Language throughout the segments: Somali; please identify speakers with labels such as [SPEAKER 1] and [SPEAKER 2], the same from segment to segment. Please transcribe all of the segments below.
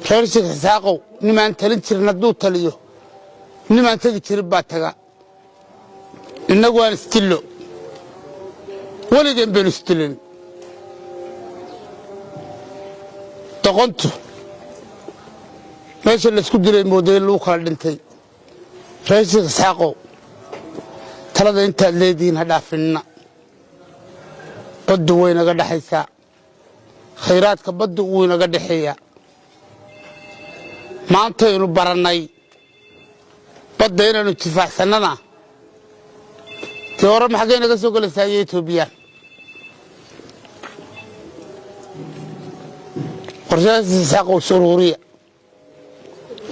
[SPEAKER 1] reersiga saaqow nimaan talin jirin hadduu taliyo nimaan tegi jirin baa taga innagu waan istillo weligeen baynu istilin doqontu meesha laysku dilay mooday lagu kala dhintay reersiga saaqow talada intaad leedihiin ha dhaafinna baddu waynaga dhexaysaa khayraadka baddu waynaga dhexeeyaa maantaynu barannay badda inaanu intifaacsannana tii hore maxaggay naga soo gelaysaa iyo etoobiyaan qorshahaasi saaqow suruuriya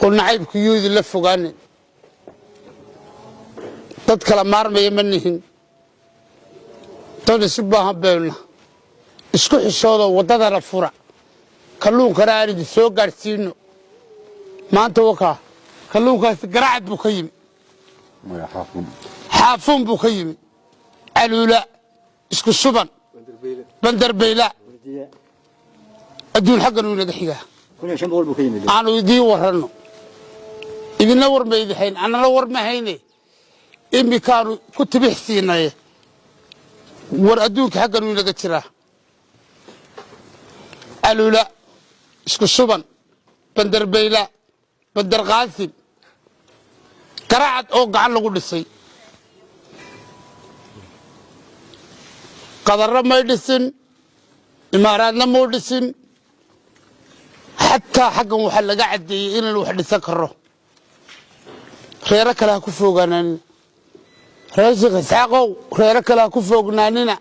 [SPEAKER 1] oo nacaybku yuu idinla fogaanin dad kala maarmaya ma nihin dad isu baahan baynuna isku xishoodoo waddadana fura kalluunkana aan idin soo gaadhsiinno maanta wakaa kalluunkaasi garacad buu ka yimi xaafuun buu ka yimi caluula isku suban bandarbayla adduun xaggan uu inaga xigaa aanu idiin warranno idinna war ma idihayn annana war ma hayne imikaanu ku tibix siinaye war adduunka xaggan uu inaga jiraa caluula isku suban bandarbayla bandar qaasim garacad oo gacan lagu dhisay qadarna may dhisin imaaraadna muu dhisin xataa xaggan waxaa laga caddeeyey inaan wax dhisan karro reero kale ha ku fooganaanina reer sheekh isxaaqow reero kale ha ku foognaanina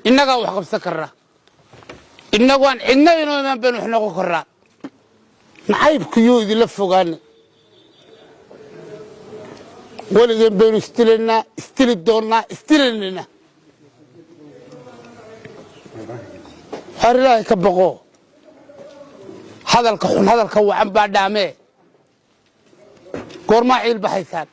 [SPEAKER 1] innagaa wax qabsan karraa innaguaan cidna inoo imaan baynu wax noqon karraa nacaybkuyuu idinla fogaana weligeen baynu istilaynaa istili doonnaa istilaynayna har ilaahay ka baqo hadalka xun hadalka wacan baa dhaamee goormaa ciil baxaysaan